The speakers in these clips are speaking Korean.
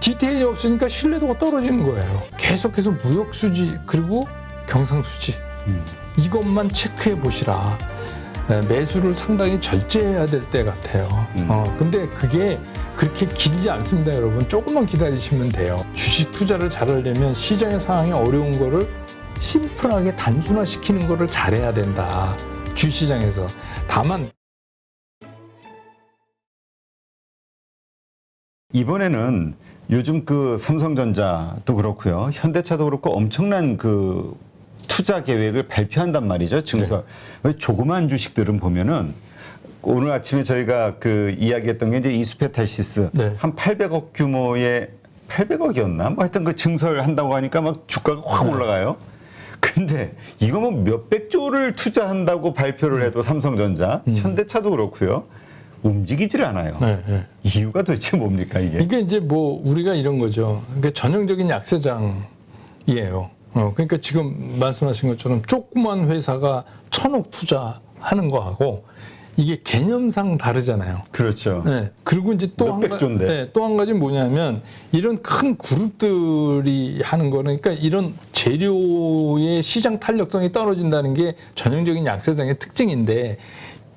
디테일이 없으니까 신뢰도가 떨어지는 거예요. 계속해서 무역 수지 그리고 경상 수지 이것만 체크해 보시라. 매수를 상당히 절제해야 될 때 같아요. 근데 그게 그렇게 길지 않습니다, 여러분. 조금만 기다리시면 돼요. 주식 투자를 잘하려면 시장의 상황이 어려운 거를 심플하게 단순화시키는 거를 잘해야 된다. 주시장에서. 다만 이번에는 요즘 그 삼성전자도 그렇고요, 현대차도 그렇고 엄청난 그 투자 계획을 발표한단 말이죠. 증설. 네. 조그만 주식들은 보면은 오늘 아침에 저희가 그 이야기했던 게 이제 이수페탈시스 네. 한 800억 규모의 800억이었나? 뭐 하여튼 그 증설한다고 하니까 막 주가가 확 올라가요. 근데 이거 뭐 몇백 조를 투자한다고 발표를 해도 삼성전자, 현대차도 그렇고요. 움직이질 않아요. 네. 이유가 도대체 뭡니까 이게? 이게 이제 뭐 우리가 이런 거죠. 그러니까 전형적인 약세장이에요. 그러니까 지금 말씀하신 것처럼 조그만 회사가 1,000억 투자하는 거하고 이게 개념상 다르잖아요. 그렇죠. 네. 그리고 이제 또 몇백 조인데. 네, 또 한 가지 뭐냐면 이런 큰 그룹들이 하는 거는 그러니까 이런 재료의 시장 탄력성이 떨어진다는 게 전형적인 약세장의 특징인데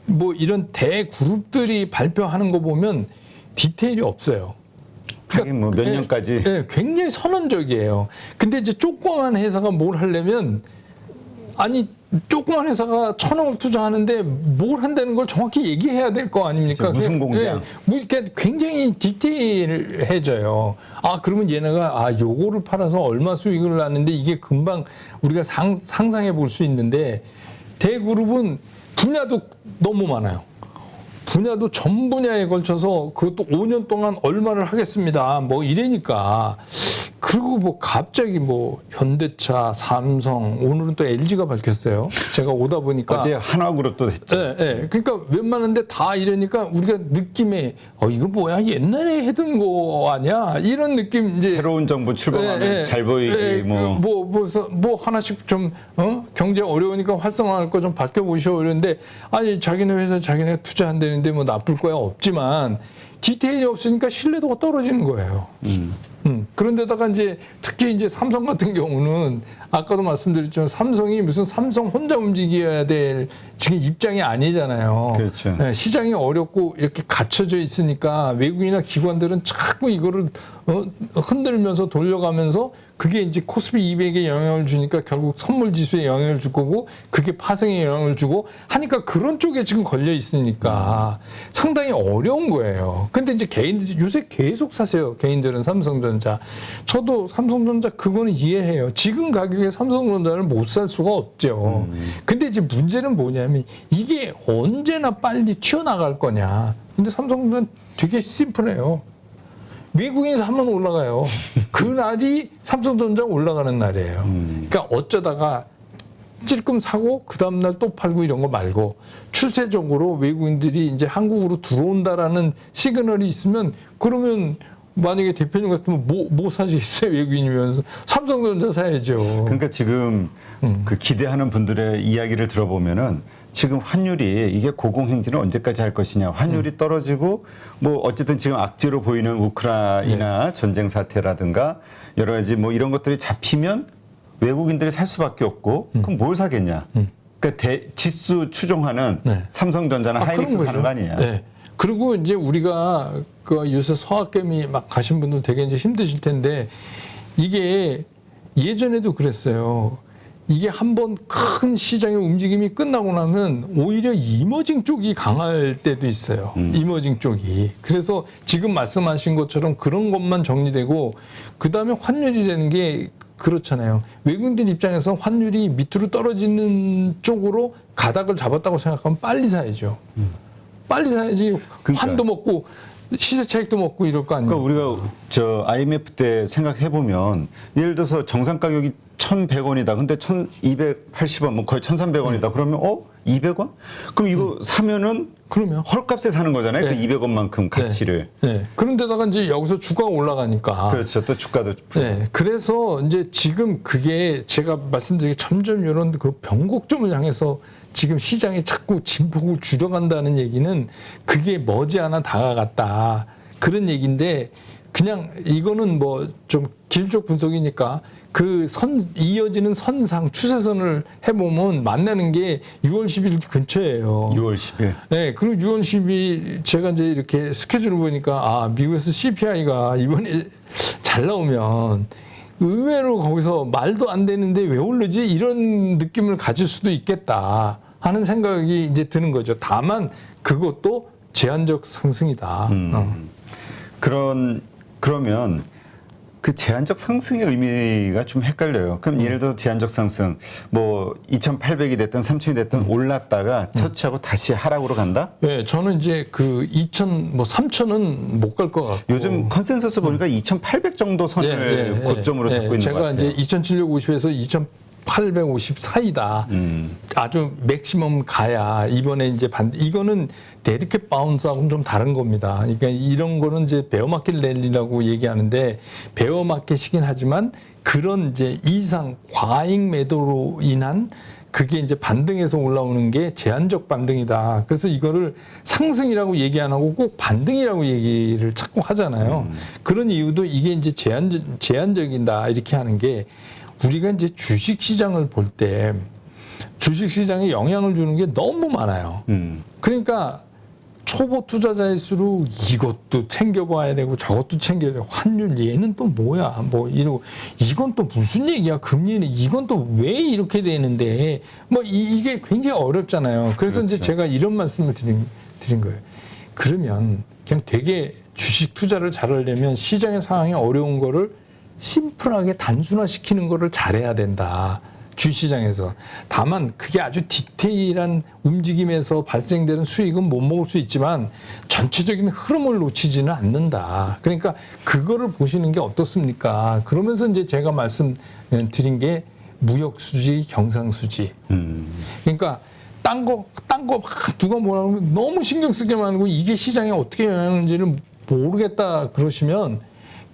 뭐 이런 대그룹들이 발표하는 거 보면 디테일이 없어요. 하긴 뭐 몇 년까지. 네, 굉장히 선언적이에요. 근데 이제 조그만 회사가 뭘 하려면 아니 조그만 회사가 1,000억을 투자하는데 뭘 한다는 걸 정확히 얘기해야 될 거 아닙니까? 무슨 공장? 그러니까 굉장히 디테일해져요. 아 그러면 얘네가 요거를 팔아서 얼마 수익을 났는데 이게 금방 우리가 상상해 볼 수 있는데 대그룹은 분야도 너무 많아요. 분야도 전 분야에 걸쳐서 그것도 5년 동안 얼마를 하겠습니다. 뭐 이래니까. 그리고 뭐 갑자기 뭐 현대차, 삼성, 오늘은 또 LG가 밝혔어요. 제가 오다 보니까. 어제 한화그룹도 됐죠. 네, 네. 그러니까 웬만한데 다 이러니까 우리가 느낌에 이거 뭐야 옛날에 하던 거 아니야? 이런 느낌 이제. 새로운 정부 출범하면 잘 보이기 뭐 하나씩 좀 경제 어려우니까 활성화할 거 좀 바뀌어 보시오 이러는데 아니 자기네 회사 자기네 투자한다는데 뭐 나쁠 거야 없지만 디테일이 없으니까 신뢰도가 떨어지는 거예요. 그런데다가 이제 특히 이제 삼성 같은 경우는 아까도 말씀드렸지만 삼성이 무슨 삼성 혼자 움직여야 될 지금 입장이 아니잖아요. 그렇죠. 네, 시장이 어렵고 이렇게 갇혀져 있으니까 외국이나 기관들은 자꾸 이거를 흔들면서 돌려가면서 그게 이제 코스피 200에 영향을 주니까 결국 선물 지수에 영향을 줄 거고 그게 파생에 영향을 주고 하니까 그런 쪽에 지금 걸려 있으니까 상당히 어려운 거예요. 근데 이제 개인들 요새 계속 사세요. 개인들은 삼성전자. 저도 삼성전자 그거는 이해해요. 지금 가격에 삼성전자를 못 살 수가 없죠. 근데 이제 문제는 뭐냐면 이게 언제나 빨리 튀어나갈 거냐. 근데 삼성전자는 되게 심플해요. 외국인에서 한번 올라가요. 그날이 삼성전자 올라가는 날이에요. 그러니까 어쩌다가 찔끔 사고 그 다음날 또 팔고 이런 거 말고 추세적으로 외국인들이 이제 한국으로 들어온다라는 시그널이 있으면 그러면 만약에 대표님 같으면 뭐 사시겠어요? 외국인이면서 삼성전자 사야죠. 그러니까 지금 그 기대하는 분들의 이야기를 들어보면은 지금 환율이 이게 고공행진을 언제까지 할 것이냐. 환율이 떨어지고 뭐 어쨌든 지금 악재로 보이는 우크라이나 전쟁 사태라든가 여러 가지 뭐 이런 것들이 잡히면 외국인들이 살 수밖에 없고 그럼 뭘 사겠냐. 그러니까 지수 추종하는 삼성전자나 하이닉스 사는 거 아니냐. 네. 그리고 이제 우리가 그 요새 서학개미 막 가신 분들 되게 이제 힘드실 텐데 이게 예전에도 그랬어요. 이게 한번 큰 시장의 움직임이 끝나고 나면 오히려 이머징 쪽이 강할 때도 있어요. 이머징 쪽이. 그래서 지금 말씀하신 것처럼 그런 것만 정리되고 그다음에 환율이라는 게 그렇잖아요. 외국인들 입장에서 환율이 밑으로 떨어지는 쪽으로 가닥을 잡았다고 생각하면 빨리 사야죠. 빨리 사야지. 그러니까. 환도 먹고 시세 차익도 먹고 이럴 거 아니에요. 그러니까 우리가 저 IMF 때 생각해 보면 예를 들어서 정상 가격이 1,100원이다. 근데 1,280원, 뭐 거의 1,300원이다. 그러면 200원? 그럼 이거 사면은 그러면 헐값에 사는 거잖아요. 그 200원만큼 가치를. 네. 그런데다가 이제 여기서 주가가 올라가니까. 그렇죠. 또 주가도. 네. 그래서 이제 지금 그게 제가 말씀드린 점점 이런 그 변곡점을 향해서 지금 시장이 자꾸 진폭을 줄여간다는 얘기는 그게 머지않아 다가갔다. 그런 얘기인데 그냥 이거는 뭐 좀 기술적 분석이니까 그 이어지는 선상 추세선을 해보면 만나는 게 6월 10일 근처예요. 6월 10일. 네, 그리고 6월 10일 제가 이제 이렇게 스케줄을 보니까 아, 미국에서 CPI가 이번에 잘 나오면 의외로 거기서 말도 안 되는데 왜 오르지? 이런 느낌을 가질 수도 있겠다 하는 생각이 이제 드는 거죠. 다만 그것도 제한적 상승이다. 그러면 그 제한적 상승의 의미가 좀 헷갈려요. 그럼 예를 들어 제한적 상승, 뭐 2,800이 됐든 3,000이 됐든 올랐다가 터치하고 다시 하락으로 간다? 네, 저는 이제 그 3,000은 못 갈 것 같고. 요즘 컨센서스 보니까 2,800 정도 선을 고점으로 잡고 있는 것 같아요. 제가 이제 2,750에서 2,850 사이다. 아주 맥시멈 가야 이번에 이제 이거는 데드캣 바운스하고는 좀 다른 겁니다. 그러니까 이런 거는 이제 베어마켓 랠리라고 얘기하는데 베어마켓이긴 하지만 그런 이제 이상 과잉 매도로 인한 그게 이제 반등에서 올라오는 게 제한적 반등이다. 그래서 이거를 상승이라고 얘기 안 하고 꼭 반등이라고 얘기를 자꾸 하잖아요. 그런 이유도 이게 이제 제한적이다 이렇게 하는 게 우리가 이제 주식 시장을 볼 때 주식 시장에 영향을 주는 게 너무 많아요. 그러니까 초보 투자자일수록 이것도 챙겨봐야 되고 저것도 챙겨야 되고 환율 얘는 또 뭐야 뭐 이러고 이건 또 무슨 얘기야 금리는 이건 또 왜 이렇게 되는데 뭐 이게 굉장히 어렵잖아요. 그래서 그렇죠. 이제 제가 이런 말씀을 드린 거예요. 그러면 그냥 되게 주식 투자를 잘하려면 시장의 상황이 어려운 거를 심플하게 단순화시키는 거를 잘해야 된다. 주시장에서. 다만 그게 아주 디테일한 움직임에서 발생되는 수익은 못 먹을 수 있지만 전체적인 흐름을 놓치지는 않는다. 그러니까 그거를 보시는 게 어떻습니까? 그러면서 이제 제가 말씀드린 게 무역수지, 경상수지. 그러니까 딴 거 막 누가 뭐라고 하면 너무 신경 쓰게만 하고 이게 시장에 어떻게 영향하는지를 모르겠다 그러시면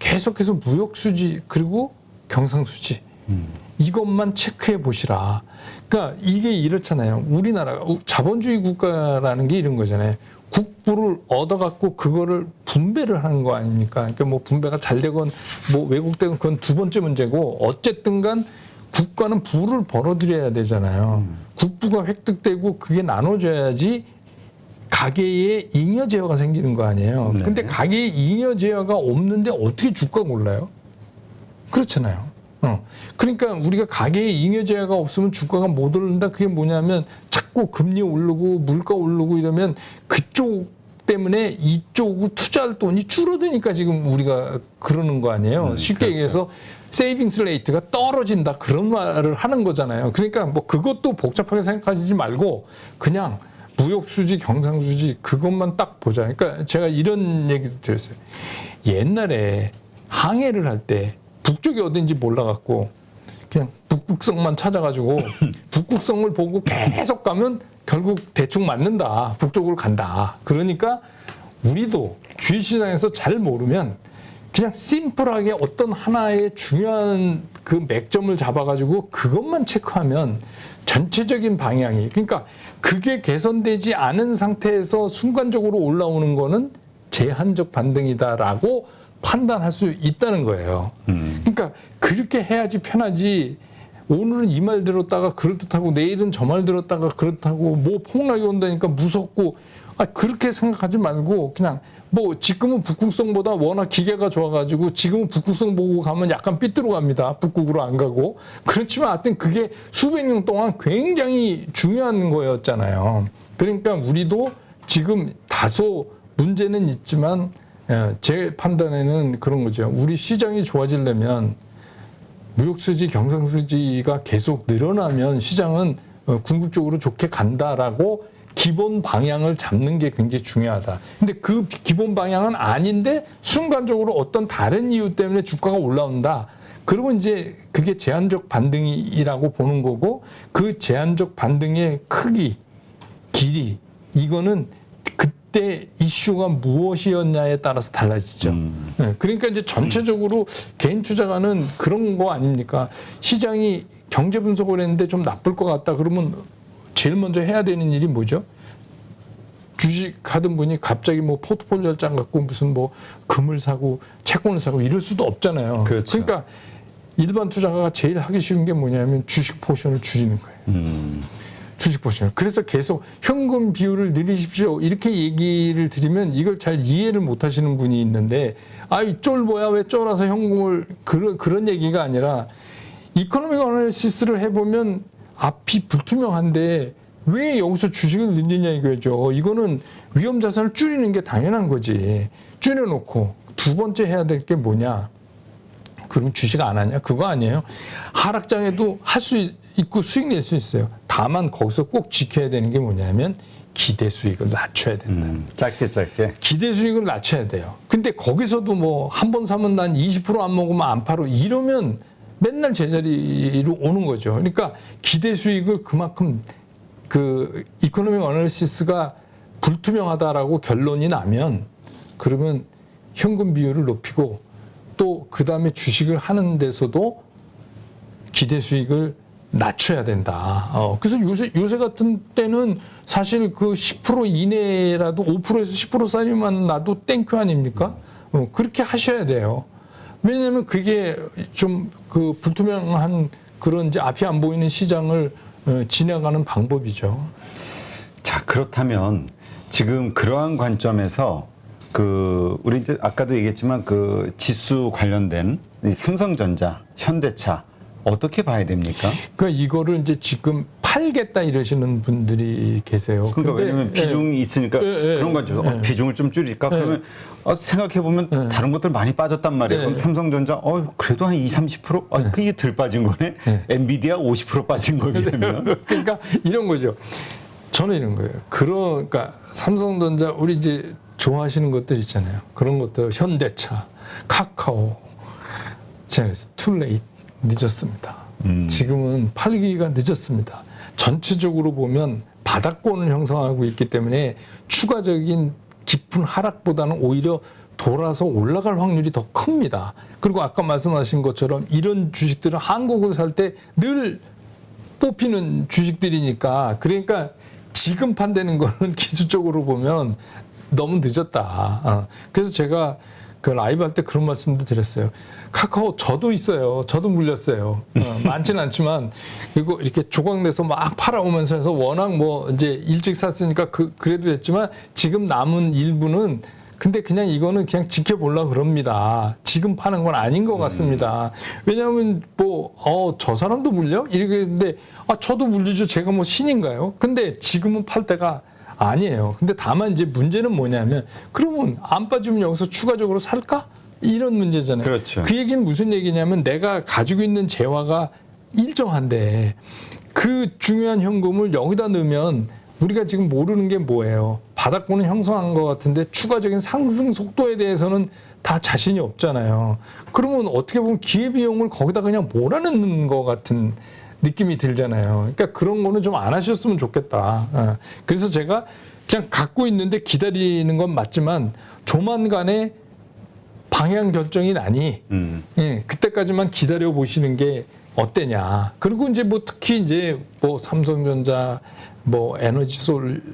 계속해서 무역수지 그리고 경상수지 이것만 체크해 보시라. 그러니까 이게 이렇잖아요. 우리나라가 자본주의 국가라는 게 이런 거잖아요. 국부를 얻어갖고 그거를 분배를 하는 거 아닙니까? 그러니까 뭐 분배가 잘 되건 뭐 왜곡되건 그건 두 번째 문제고 어쨌든간 국가는 부를 벌어들여야 되잖아요. 국부가 획득되고 그게 나눠져야지 가계에 잉여 제어가 생기는 거 아니에요. 네. 근데 가계에 잉여 제어가 없는데 어떻게 주가가 올라요? 그렇잖아요. 그러니까 우리가 가계에 잉여 제어가 없으면 주가가 못 오른다. 그게 뭐냐면 자꾸 금리 오르고 물가 오르고 이러면 그쪽 때문에 이쪽 투자할 돈이 줄어드니까 지금 우리가 그러는 거 아니에요. 쉽게 그렇죠. 얘기해서 세이빙스 레이트가 떨어진다. 그런 말을 하는 거잖아요. 그러니까 뭐 그것도 복잡하게 생각하지 말고 그냥 무역수지, 경상수지 그것만 딱 보자. 그러니까 제가 이런 얘기도 드렸어요. 옛날에 항해를 할 때 북쪽이 어딘지 몰라갖고 그냥 북극성만 찾아가지고 북극성을 보고 계속 가면 결국 대충 맞는다. 북쪽으로 간다. 그러니까 우리도 주식시장에서 잘 모르면 그냥 심플하게 어떤 하나의 중요한 그 맥점을 잡아가지고 그것만 체크하면 전체적인 방향이 그러니까 그게 개선되지 않은 상태에서 순간적으로 올라오는 거는 제한적 반등이다라고 판단할 수 있다는 거예요. 그러니까 그렇게 해야지 편하지. 오늘은 이 말 들었다가 그럴듯하고 내일은 저 말 들었다가 그렇다고 뭐 폭락이 온다니까 무섭고 그렇게 생각하지 말고 그냥 뭐 지금은 북극성보다 워낙 기계가 좋아가지고 지금은 북극성 보고 가면 약간 삐뚤어 갑니다. 북극으로 안 가고. 그렇지만 하여튼 그게 수백 년 동안 굉장히 중요한 거였잖아요. 그러니까 우리도 지금 다소 문제는 있지만 제 판단에는 그런 거죠. 우리 시장이 좋아지려면 무역수지, 경상수지가 계속 늘어나면 시장은 궁극적으로 좋게 간다라고 기본 방향을 잡는 게 굉장히 중요하다. 근데 그 기본 방향은 아닌데 순간적으로 어떤 다른 이유 때문에 주가가 올라온다. 그리고 이제 그게 제한적 반등이라고 보는 거고 그 제한적 반등의 크기, 길이 이거는 그때 이슈가 무엇이었냐에 따라서 달라지죠. 네, 그러니까 이제 전체적으로 개인 투자가는 그런 거 아닙니까? 시장이 경제 분석을 했는데 좀 나쁠 것 같다 그러면 제일 먼저 해야 되는 일이 뭐죠? 주식 하던 분이 갑자기 뭐 포트폴리오 장 갖고 무슨 뭐 금을 사고 채권을 사고 이럴 수도 없잖아요. 그렇죠. 그러니까 일반 투자가가 제일 하기 쉬운 게 뭐냐면 주식 포션을 줄이는 거예요. 주식 포션을. 그래서 계속 현금 비율을 늘리십시오. 이렇게 얘기를 드리면 이걸 잘 이해를 못 하시는 분이 있는데, 아이, 쫄 뭐야? 왜 쫄아서 현금을, 그런 얘기가 아니라, 이코노믹 어널리시스를 해보면 앞이 불투명한데, 왜 여기서 주식을 늘리냐 이거죠. 이거는 위험 자산을 줄이는 게 당연한 거지. 줄여놓고, 두 번째 해야 될 게 뭐냐? 그럼 주식 안 하냐? 그거 아니에요. 하락장에도 할 수 있고 수익 낼 수 있어요. 다만 거기서 꼭 지켜야 되는 게 뭐냐면 기대 수익을 낮춰야 된다. 짧게. 기대 수익을 낮춰야 돼요. 근데 거기서도 뭐 한 번 사면 난 20% 안 먹으면 안 팔어. 이러면 맨날 제자리로 오는 거죠. 그러니까 기대 수익을 그만큼 그 이코노믹 어널리시스가 불투명하다라고 결론이 나면 그러면 현금 비율을 높이고 또 그 다음에 주식을 하는 데서도 기대 수익을 낮춰야 된다. 그래서 요새 같은 때는 사실 그 10% 이내라도 5%에서 10% 사이만 나도 땡큐 아닙니까? 그렇게 하셔야 돼요. 왜냐하면 그게 좀 그 불투명한 그런 이제 앞이 안 보이는 시장을 지나가는 방법이죠. 자, 그렇다면 지금 그러한 관점에서 우리 이제 아까도 얘기했지만 그 지수 관련된 이 삼성전자, 현대차 어떻게 봐야 됩니까? 그러니까 이거를 이제 지금 팔겠다 이러시는 분들이 계세요. 그러니까 근데, 왜냐면 비중이 있으니까 그런 거죠. 비중을 좀 줄일까? 그러면 생각해보면 다른 것들 많이 빠졌단 말이에요. 그럼 삼성전자 그래도 한 20-30%? 그게 덜 빠진 거네? 엔비디아 50% 빠진 거에 비하면. 그러니까 이런 거죠. 저는 이런 거예요. 그러니까 삼성전자 우리 이제 좋아하시는 것들 있잖아요. 그런 것들 현대차, 카카오, 투레이트 늦었습니다. 지금은 팔기가 늦었습니다. 전체적으로 보면 바닥권을 형성하고 있기 때문에 추가적인 깊은 하락보다는 오히려 돌아서 올라갈 확률이 더 큽니다. 그리고 아까 말씀하신 것처럼 이런 주식들은 한국을 살 때 늘 뽑히는 주식들이니까 그러니까 지금 판다는 거는 기술적으로 보면 너무 늦었다. 그래서 제가 그 라이브 할 때 그런 말씀도 드렸어요. 카카오 저도 있어요. 저도 물렸어요. 많지는 않지만 그리고 이렇게 조각내서 막 팔아오면서 해서 워낙 뭐 이제 일찍 샀으니까 그래도 됐지만 지금 남은 일부는 근데 그냥 이거는 그냥 지켜보려고 그럽니다. 지금 파는 건 아닌 것 같습니다. 왜냐하면 저 사람도 물려? 이러겠는데 저도 물리죠. 제가 뭐 신인가요? 근데 지금은 팔 때가 아니에요. 근데 다만 이제 문제는 뭐냐면 그러면 안 빠지면 여기서 추가적으로 살까? 이런 문제잖아요. 그렇죠. 그 얘기는 무슨 얘기냐면 내가 가지고 있는 재화가 일정한데 그 중요한 현금을 여기다 넣으면 우리가 지금 모르는 게 뭐예요. 바닥권은 형성한 것 같은데 추가적인 상승 속도에 대해서는 다 자신이 없잖아요. 그러면 어떻게 보면 기회비용을 거기다 그냥 몰아넣는 것 같은 느낌이 들잖아요. 그러니까 그런 거는 좀 안 하셨으면 좋겠다. 그래서 제가 그냥 갖고 있는데 기다리는 건 맞지만 조만간에 방향 결정이 나니 그때까지만 기다려 보시는 게 어때냐. 그리고 이제 뭐 특히 이제 뭐 삼성전자, 뭐 에너지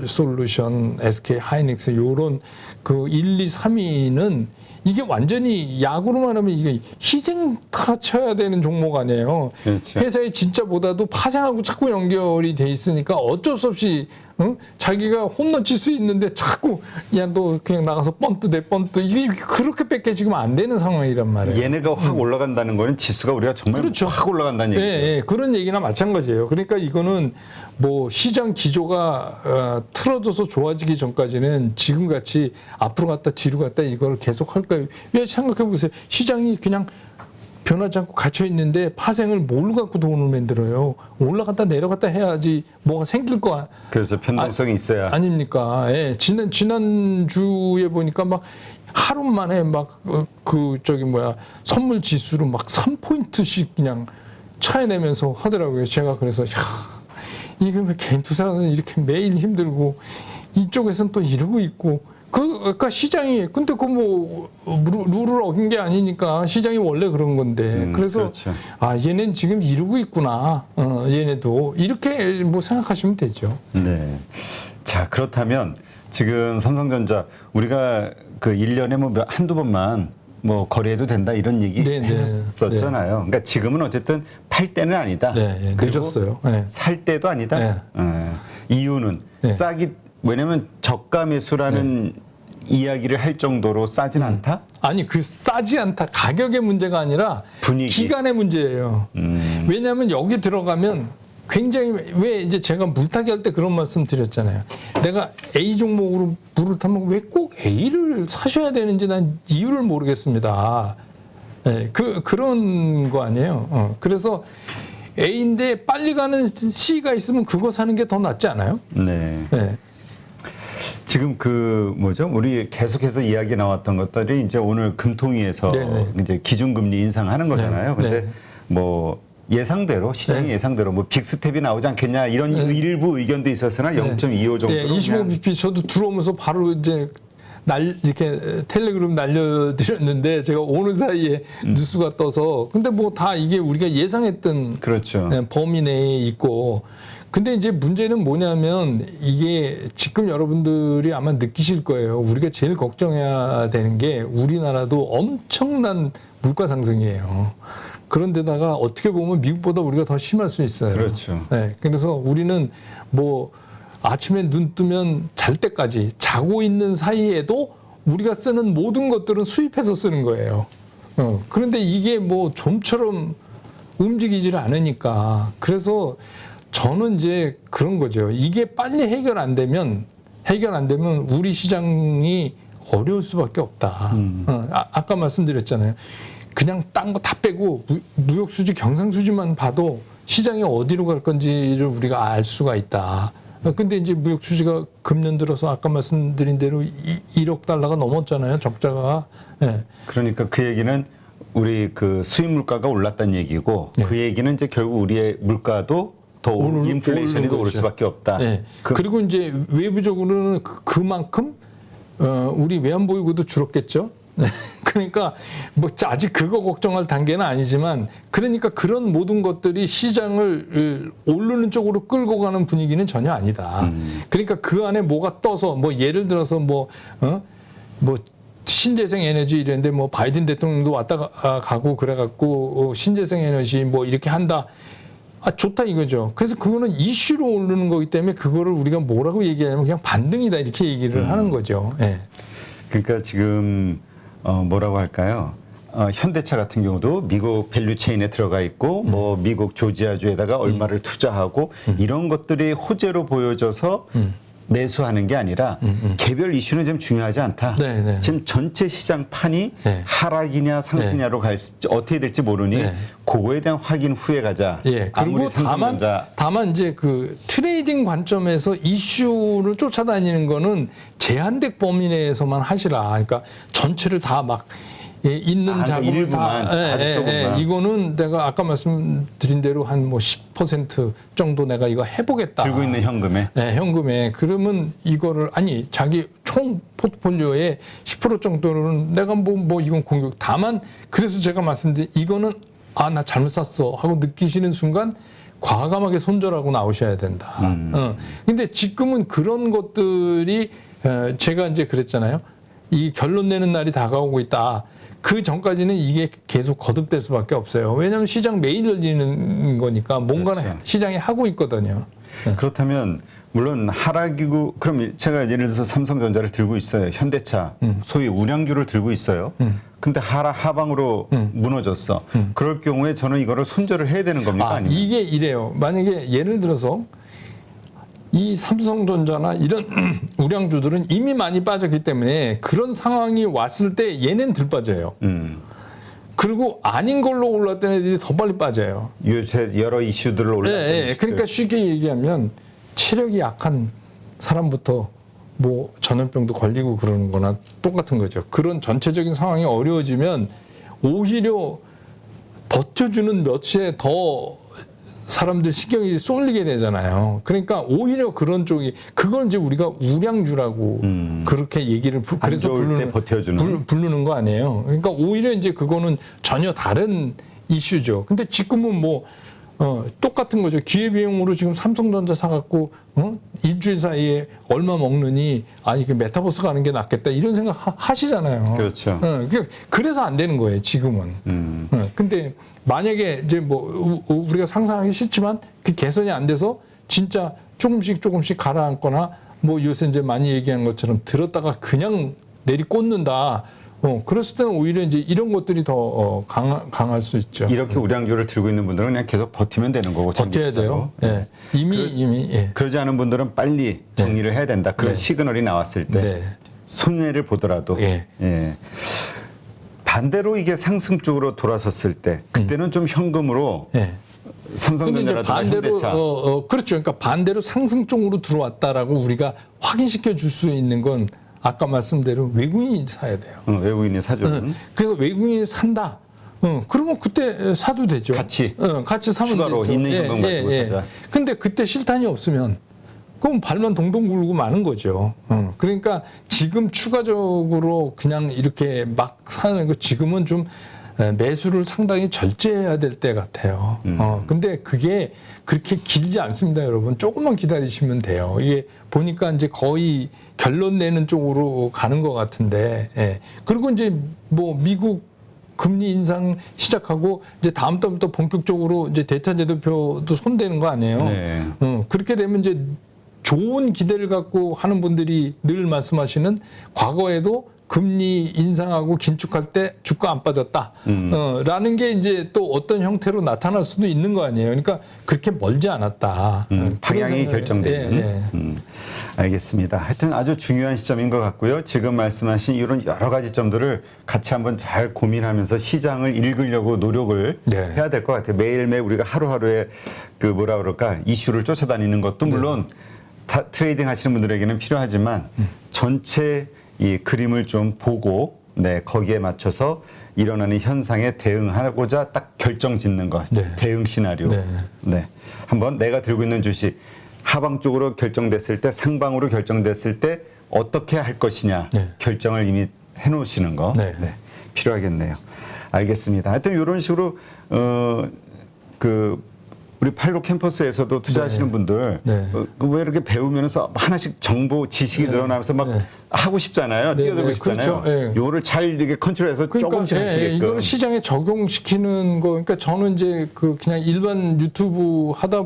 솔루션, SK 하이닉스 요런 그 1, 2, 3위는 이게 완전히 야구로만 하면 이게 희생타 쳐야 되는 종목 아니에요. 그렇죠. 회사의 진짜보다도 파생하고 자꾸 연결이 돼 있으니까 어쩔 수 없이 자기가 홈런 칠 수 있는데 자꾸 야 너 그냥 나가서 번트 대 번트 이게 그렇게밖에 지금 안 되는 상황이란 말이에요. 얘네가 확 올라간다는 거는 지수가 우리가 정말 그렇죠. 확 올라간다는 얘기죠. 예, 그런 얘기나 마찬가지예요. 그러니까 이거는 뭐 시장 기조가 틀어져서 좋아지기 전까지는 지금같이 앞으로 갔다 뒤로 갔다 이걸 계속 할까요? 왜 생각해 보세요. 시장이 그냥 변하지 않고 갇혀 있는데 파생을 뭘 갖고 돈을 만들어요? 올라갔다 내려갔다 해야지 뭐가 생길 거 그래서 변동성이 있어야. 아닙니까? 예, 지난 주에 보니까 막 하루 만에 막 선물 지수로 막 3포인트씩 그냥 차이내면서 하더라고요. 제가 그래서 이게 왜 개인 투자는 이렇게 매일 힘들고 이쪽에서는 또 이러고 있고 그러니까 시장이 근데 룰을 어긴 게 아니니까 시장이 원래 그런 건데 그래서 그렇죠. 얘는 지금 이러고 있구나 얘네도 이렇게 뭐 생각하시면 되죠. 네. 자, 그렇다면 지금 삼성전자 우리가 그 1년에 뭐 한두 번만 뭐 거래해도 된다 이런 얘기 네, 네. 했었잖아요. 그러니까 지금은 어쨌든 팔 때는 아니다. 네, 그리고 늦었어요. 네. 살 때도 아니다. 네. 이유는 네. 왜냐면 저가 매수라는 이야기를 할 정도로 싸진 않다. 아니 그 싸지 않다 가격의 문제가 아니라 분위기. 기간의 문제예요. 왜냐하면 여기 들어가면 굉장히 왜 이제 제가 물타기 할 때 그런 말씀 드렸잖아요. 내가 A 종목으로 물을 타면 왜 꼭 A를 사셔야 되는지 난 이유를 모르겠습니다. 네, 그런 거 아니에요. 그래서 A인데 빨리 가는 C가 있으면 그거 사는 게 더 낫지 않아요? 네. 네. 지금 그 뭐죠? 우리 계속해서 이야기 나왔던 것들이 이제 오늘 금통위에서 네네. 이제 기준금리 인상하는 거잖아요. 네. 근데 네. 뭐 예상대로 시장이 네. 예상대로 뭐 빅스텝이 나오지 않겠냐 이런 일부 의견도 있었으나 0.25 정도로 네, 25bp 저도 들어오면서 바로 이제 이렇게 텔레그램 날려드렸는데 제가 오는 사이에 뉴스가 떠서 근데 뭐 다 이게 우리가 예상했던 그렇죠. 범위 내에 있고 근데 이제 문제는 뭐냐면 이게 지금 여러분들이 아마 느끼실 거예요. 우리가 제일 걱정해야 되는 게 우리나라도 엄청난 물가 상승이에요. 그런데다가 어떻게 보면 미국보다 우리가 더 심할 수 있어요. 그렇죠. 네, 그래서 우리는 뭐 아침에 눈 뜨면 잘 때까지 자고 있는 사이에도 우리가 쓰는 모든 것들은 수입해서 쓰는 거예요. 그런데 이게 뭐 좀처럼 움직이지를 않으니까 그래서 저는 이제 그런 거죠. 이게 빨리 해결 안 되면 우리 시장이 어려울 수밖에 없다. 아까 말씀드렸잖아요. 그냥 딴 거 다 빼고 무역 수지, 경상 수지만 봐도 시장이 어디로 갈 건지를 우리가 알 수가 있다. 근데 이제 무역 수지가 금년 들어서 아까 말씀드린 대로 1억 달러가 넘었잖아요. 적자가. 네. 그러니까 그 얘기는 우리 그 수입 물가가 올랐다는 얘기고 네. 그 얘기는 이제 결국 우리의 물가도 더 인플레이션이 더 오를 수밖에 없다. 네. 그리고 이제 외부적으로는 그만큼 우리 외환보유고도 줄었겠죠. 그러니까 뭐 아직 그거 걱정할 단계는 아니지만 그러니까 그런 모든 것들이 시장을 오르는 쪽으로 끌고 가는 분위기는 전혀 아니다. 그러니까 그 안에 뭐가 떠서 뭐 예를 들어서 뭐 신재생 에너지 이랬는데 뭐 바이든 대통령도 왔다 가고 그래갖고 신재생 에너지 뭐 이렇게 한다. 좋다 이거죠. 그래서 그거는 이슈로 오르는 거기 때문에 그거를 우리가 뭐라고 얘기하냐면 그냥 반등이다 이렇게 얘기를 하는 거죠. 네. 그러니까 지금 뭐라고 할까요? 현대차 같은 경우도 미국 밸류체인에 들어가 있고 뭐 미국 조지아주에다가 얼마를 투자하고 이런 것들이 호재로 보여져서 매수하는 게 아니라 개별 이슈는 좀 중요하지 않다. 네, 네. 지금 전체 시장 판이 네. 하락이냐 상승이냐로 어떻게 될지 모르니 네. 그거에 대한 확인 후에 가자. 예. 그리고 아무리 삼성전자 다만 이제 그 트레이딩 관점에서 이슈를 쫓아다니는 거는 제한된 범위 내에서만 하시라. 그러니까 전체를 다 막 있는 자금을 일부만, 다 아주 조금만. 이거는 내가 아까 말씀드린 대로 한 뭐 10% 정도 내가 이거 해보겠다. 들고 있는 현금에 네, 현금에. 그러면 이거를, 아니, 자기 총 포트폴리오의 10% 정도는 내가 뭐 이건 공격. 다만, 그래서 제가 말씀드린 이거는, 나 잘못 샀어. 하고 느끼시는 순간 과감하게 손절하고 나오셔야 된다. 근데 지금은 그런 것들이, 제가 이제 그랬잖아요. 이 결론 내는 날이 다가오고 있다. 그 전까지는 이게 계속 거듭될 수밖에 없어요. 왜냐하면 시장 매일 열리는 거니까 뭔가는 그렇죠. 시장이 하고 있거든요. 그렇다면 물론 하락이고 그럼 제가 예를 들어서 삼성전자를 들고 있어요. 현대차 소위 운양주를 들고 있어요. 근데 하방으로 무너졌어. 그럴 경우에 저는 이거를 손절을 해야 되는 겁니까? 아니면? 이게 이래요. 만약에 예를 들어서 이 삼성전자나 이런 우량주들은 이미 많이 빠졌기 때문에 그런 상황이 왔을 때 얘는 덜 빠져요. 그리고 아닌 걸로 올랐던 애들이 더 빨리 빠져요. 요새 여러 이슈들을 올랐던 이슈들. 그러니까 쉽게 얘기하면 체력이 약한 사람부터 뭐 전염병도 걸리고 그러는 거나 똑같은 거죠. 그런 전체적인 상황이 어려워지면 오히려 버텨주는 몇시에 더 사람들 신경이 쏠리게 되잖아요. 그러니까 오히려 그런 쪽이 그걸 이제 우리가 우량주라고 그렇게 얘기를 그래서 부르는 거 아니에요. 그러니까 오히려 이제 그거는 전혀 다른 이슈죠. 근데 지금은 뭐 똑같은 거죠. 기회비용으로 지금 삼성전자 사갖고 일주일 사이에 얼마 먹느니 이게 메타버스 가는 게 낫겠다 이런 생각 하시잖아요. 그렇죠. 그래서 안 되는 거예요. 지금은. 근데 만약에 이제 뭐 우리가 상상하기 싫지만 그 개선이 안 돼서 진짜 조금씩 가라앉거나 뭐 요새 이제 많이 얘기한 것처럼 들었다가 그냥 내리꽂는다. 그랬을 때는 오히려 이제 이런 것들이 더 강할 수 있죠. 이렇게 우량주를 들고 있는 분들은 그냥 계속 버티면 되는 거고. 버텨야 돼요. 예. 이미 예. 그러지 않은 분들은 빨리 정리를 해야 된다. 그런 시그널이 나왔을 때 손해를 보더라도. 예. 반대로 이게 상승 쪽으로 돌아섰을 때 그때는 좀 현금으로 삼성전자라든가 반대로 현대차. 그렇죠. 그러니까 반대로 상승 쪽으로 들어왔다라고 우리가 확인시켜 줄 수 있는 건 아까 말씀대로 외국인이 사야 돼요. 외국인이 사주는. 그래서 외국인이 산다. 그러면 그때 사도 되죠. 같이 사면 추가로 되죠. 있는 현금 가지고 사자. 근데 그때 실탄이 없으면 그럼 발만 동동 굴고 마는 거죠. 그러니까 지금 추가적으로 그냥 이렇게 막 사는 거 지금은 좀 매수를 상당히 절제해야 될 때 같아요. 근데 그게 그렇게 길지 않습니다, 여러분. 조금만 기다리시면 돼요. 이게 보니까 이제 거의 결론 내는 쪽으로 가는 것 같은데, 그리고 이제 뭐 미국 금리 인상 시작하고 이제 다음 달부터 본격적으로 이제 대타제도표도 손대는 거 아니에요. 네. 그렇게 되면 이제 좋은 기대를 갖고 하는 분들이 늘 말씀하시는 과거에도 금리 인상하고 긴축할 때 주가 안 빠졌다. 라는 게 이제 또 어떤 형태로 나타날 수도 있는 거 아니에요. 그러니까 그렇게 멀지 않았다. 방향이 결정되는. 알겠습니다. 하여튼 아주 중요한 시점인 것 같고요. 지금 말씀하신 이런 여러 가지 점들을 같이 한번 잘 고민하면서 시장을 읽으려고 노력을 해야 될 것 같아요. 매일매일 우리가 하루하루에 그 뭐라 그럴까 이슈를 쫓아다니는 것도 물론 트레이딩 하시는 분들에게는 필요하지만 전체 이 그림을 좀 보고 거기에 맞춰서 일어나는 현상에 대응하고자 딱 결정 짓는 것. 대응 시나리오. 한번 내가 들고 있는 주식 하방 쪽으로 결정됐을 때 상방으로 결정됐을 때 어떻게 할 것이냐 결정을 이미 해놓으시는 거 필요하겠네요. 알겠습니다. 하여튼 이런 식으로 우리 팔로 캠퍼스에서도 투자하시는 분들 왜 이렇게 배우면서 하나씩 정보 지식이 늘어나면서 막 하고 싶잖아요. 뛰어들고 싶잖아요. 그렇죠. 요거를 잘 이렇게 컨트롤해서 조금씩 하시게끔. 이걸 시장에 적용시키는 거. 그러니까 저는 이제 그냥 일반 유튜브 하다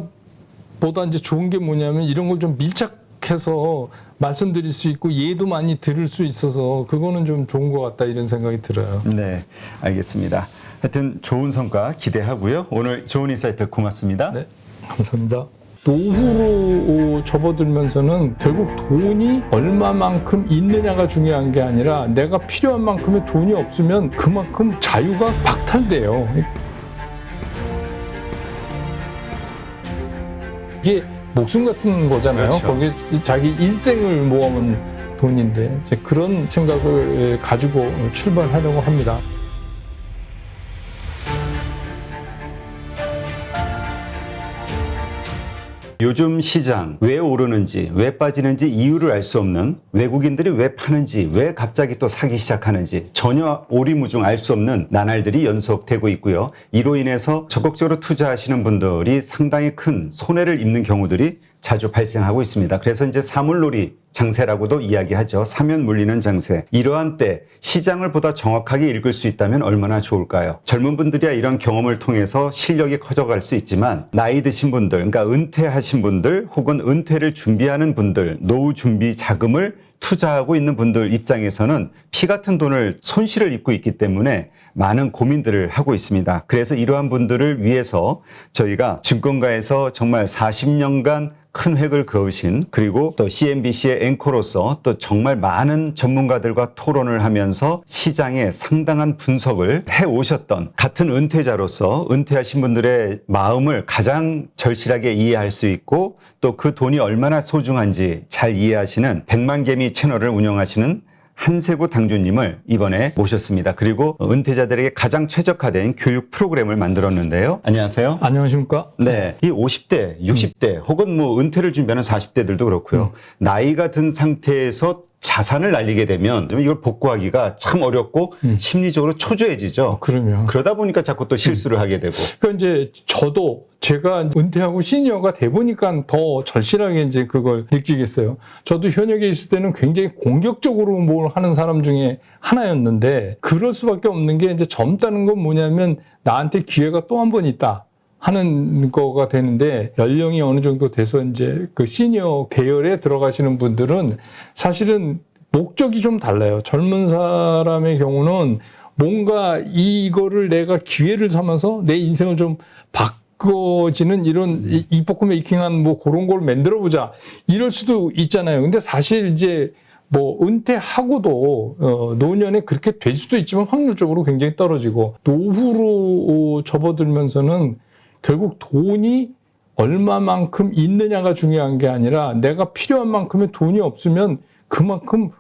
보다 이제 좋은 게 뭐냐면 이런 걸 좀 밀착해서 말씀드릴 수 있고 예도 많이 들을 수 있어서 그거는 좀 좋은 것 같다 이런 생각이 들어요. 네, 알겠습니다. 하여튼 좋은 성과 기대하고요. 오늘 좋은 인사이트 고맙습니다. 네, 감사합니다. 노후로 접어들면서는 결국 돈이 얼마만큼 있느냐가 중요한 게 아니라 내가 필요한 만큼의 돈이 없으면 그만큼 자유가 박탈돼요. 이게 목숨 같은 거잖아요. 그렇죠. 거기에 자기 일생을 모아온 돈인데 이제 그런 생각을 가지고 출발하려고 합니다. 요즘 시장 왜 오르는지 왜 빠지는지 이유를 알 수 없는 외국인들이 왜 파는지 왜 갑자기 또 사기 시작하는지 전혀 오리무중 알 수 없는 나날들이 연속되고 있고요. 이로 인해서 적극적으로 투자하시는 분들이 상당히 큰 손해를 입는 경우들이 자주 발생하고 있습니다. 그래서 이제 사물놀이 장세라고도 이야기하죠. 사면 물리는 장세. 이러한 때 시장을 보다 정확하게 읽을 수 있다면 얼마나 좋을까요? 젊은 분들이야 이런 경험을 통해서 실력이 커져갈 수 있지만 나이 드신 분들, 그러니까 은퇴하신 분들 혹은 은퇴를 준비하는 분들, 노후 준비 자금을 투자하고 있는 분들 입장에서는 피 같은 돈을 손실을 입고 있기 때문에 많은 고민들을 하고 있습니다. 그래서 이러한 분들을 위해서 저희가 증권가에서 정말 40년간 큰 획을 그으신 그리고 또 CNBC의 앵커로서 또 정말 많은 전문가들과 토론을 하면서 시장에 상당한 분석을 해오셨던 같은 은퇴자로서 은퇴하신 분들의 마음을 가장 절실하게 이해할 수 있고 또 그 돈이 얼마나 소중한지 잘 이해하시는 백만개미 채널을 운영하시는 한세구 당주님을 이번에 모셨습니다. 그리고 은퇴자들에게 가장 최적화된 교육 프로그램을 만들었는데요. 안녕하세요. 안녕하십니까? 네. 이 50대, 60대 혹은 뭐 은퇴를 준비하는 40대들도 그렇고요. 나이가 든 상태에서 자산을 날리게 되면 좀 이걸 복구하기가 참 어렵고 심리적으로 초조해지죠. 그러면. 그러다 보니까 자꾸 또 실수를 하게 되고. 그러니까 이제 저도 제가 은퇴하고 시니어가 돼 보니까 더 절실하게 이제 그걸 느끼겠어요. 저도 현역에 있을 때는 굉장히 공격적으로 뭘 하는 사람 중에 하나였는데 그럴 수밖에 없는 게 이제 젊다는 건 뭐냐면 나한테 기회가 또 한 번 있다. 하는 거가 되는데 연령이 어느 정도 돼서 이제 그 시니어 대열에 들어가시는 분들은 사실은 목적이 좀 달라요. 젊은 사람의 경우는 뭔가 이거를 내가 기회를 삼아서 내 인생을 좀 바꿔지는 이런 이뻐 메이킹한 뭐 그런 걸 만들어 보자 이럴 수도 있잖아요. 근데 사실 이제 뭐 은퇴하고도 노년에 그렇게 될 수도 있지만 확률적으로 굉장히 떨어지고 노후로 접어들면서는 결국 돈이 얼마만큼 있느냐가 중요한 게 아니라 내가 필요한 만큼의 돈이 없으면 그만큼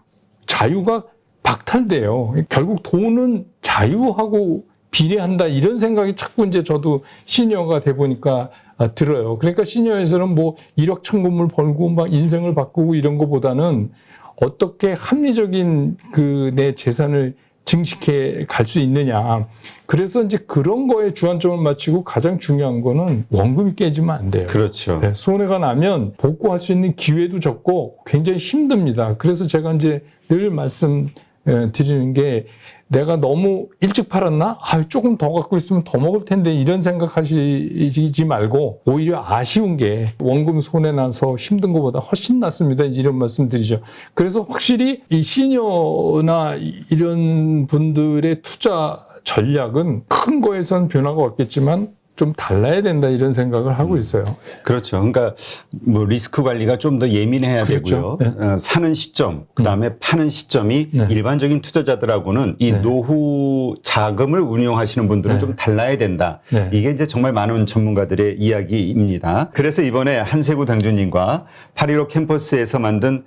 자유가 박탈돼요. 결국 돈은 자유하고 비례한다 이런 생각이 자꾸 이제 저도 시니어가 돼 보니까 들어요. 그러니까 시니어에서는 뭐 1억 천금을 벌고 막 인생을 바꾸고 이런 거보다는 어떻게 합리적인 그 내 재산을 증식해 갈 수 있느냐. 그래서 이제 그런 거에 주안점을 맞추고 가장 중요한 거는 원금이 깨지면 안 돼요. 그렇죠. 네, 손해가 나면 복구할 수 있는 기회도 적고 굉장히 힘듭니다. 그래서 제가 이제 늘 말씀드리는 게 내가 너무 일찍 팔았나? 조금 더 갖고 있으면 더 먹을 텐데 이런 생각하시지 말고 오히려 아쉬운 게 원금 손해 나서 힘든 것보다 훨씬 낫습니다. 이런 말씀 드리죠. 그래서 확실히 이 시니어나 이런 분들의 투자 전략은 큰 거에선 변화가 없겠지만 좀 달라야 된다 이런 생각을 하고 있어요. 그렇죠. 그러니까 뭐 리스크 관리가 좀 더 예민해야 그렇죠. 되고요. 네. 사는 시점, 그다음에 파는 시점이 네. 일반적인 투자자들하고는 이 네. 노후 자금을 운용하시는 분들은 네. 좀 달라야 된다. 네. 이게 이제 정말 많은 전문가들의 이야기입니다. 그래서 이번에 한세구 당주님과 8.15 캠퍼스에서 만든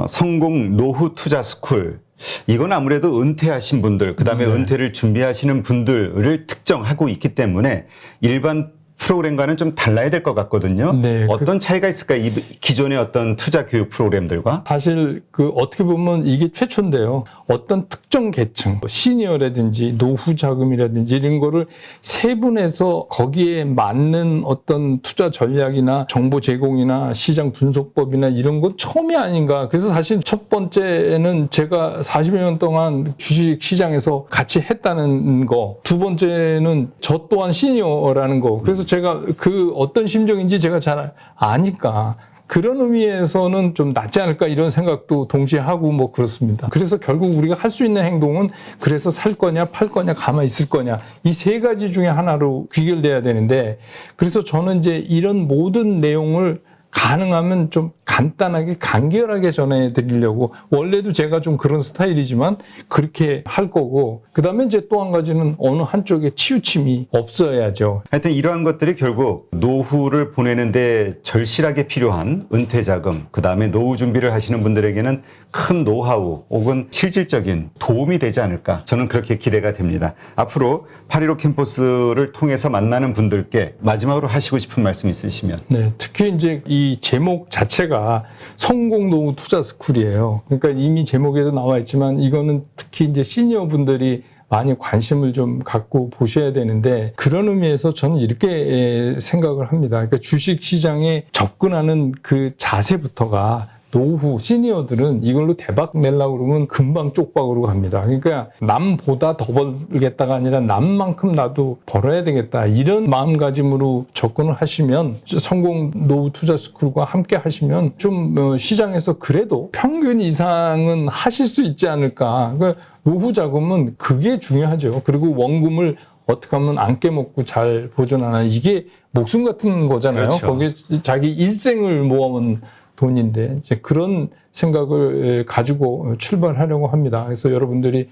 성공 노후 투자 스쿨, 이건 아무래도 은퇴하신 분들, 그다음에 네. 은퇴를 준비하시는 분들을 특정하고 있기 때문에 일반 프로그램과는 좀 달라야 될 것 같거든요. 네, 어떤 차이가 있을까요? 이 기존의 어떤 투자 교육 프로그램들과? 사실 그 어떻게 보면 이게 최초인데요. 어떤 특정 계층, 시니어라든지 노후 자금이라든지 이런 거를 세분해서 거기에 맞는 어떤 투자 전략이나 정보 제공이나 시장 분석법이나 이런 건 처음이 아닌가. 그래서 사실 첫 번째는 제가 40여 년 동안 주식 시장에서 같이 했다는 거. 두 번째는 저 또한 시니어라는 거. 그래서 제가 그 어떤 심정인지 제가 잘 아니까 그런 의미에서는 좀 낫지 않을까 이런 생각도 동시에 하고 뭐 그렇습니다. 그래서 결국 우리가 할 수 있는 행동은 그래서 살 거냐 팔 거냐 가만히 있을 거냐 이 세 가지 중에 하나로 귀결돼야 되는데 그래서 저는 이제 이런 모든 내용을 가능하면 좀 간단하게 간결하게 전해드리려고 원래도 제가 좀 그런 스타일이지만 그렇게 할 거고 그다음에 이제 또 한 가지는 어느 한쪽에 치우침이 없어야죠. 하여튼 이러한 것들이 결국 노후를 보내는데 절실하게 필요한 은퇴 자금, 그다음에 노후 준비를 하시는 분들에게는 큰 노하우 혹은 실질적인 도움이 되지 않을까 저는 그렇게 기대가 됩니다. 앞으로 8.15 캠퍼스를 통해서 만나는 분들께 마지막으로 하시고 싶은 말씀 있으시면. 네, 특히 이제 이 제목 자체가 성공 노후 투자 스쿨이에요. 그러니까 이미 제목에도 나와 있지만 이거는 특히 이제 시니어 분들이 많이 관심을 좀 갖고 보셔야 되는데 그런 의미에서 저는 이렇게 생각을 합니다. 그러니까 주식 시장에 접근하는 그 자세부터가 노후 시니어들은 이걸로 대박 내려고 그러면 금방 쪽박으로 갑니다. 그러니까 남보다 더 벌겠다가 아니라 남만큼 나도 벌어야 되겠다. 이런 마음가짐으로 접근을 하시면 성공 노후 투자 스쿨과 함께 하시면 좀 시장에서 그래도 평균 이상은 하실 수 있지 않을까. 그러니까 노후 자금은 그게 중요하죠. 그리고 원금을 어떻게 하면 안 깨먹고 잘 보존하나. 이게 목숨 같은 거잖아요. 그렇죠. 거기에 자기 일생을 모아온 돈인데 이제 그런 생각을 가지고 출발하려고 합니다. 그래서 여러분들이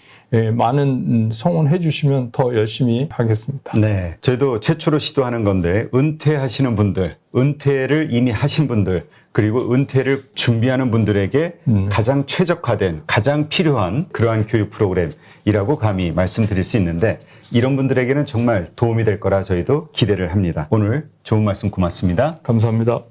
많은 성원해 주시면 더 열심히 하겠습니다. 네, 저희도 최초로 시도하는 건데 은퇴하시는 분들, 은퇴를 이미 하신 분들, 그리고 은퇴를 준비하는 분들에게 가장 최적화된, 가장 필요한 그러한 교육 프로그램이라고 감히 말씀드릴 수 있는데 이런 분들에게는 정말 도움이 될 거라 저희도 기대를 합니다. 오늘 좋은 말씀 고맙습니다. 감사합니다.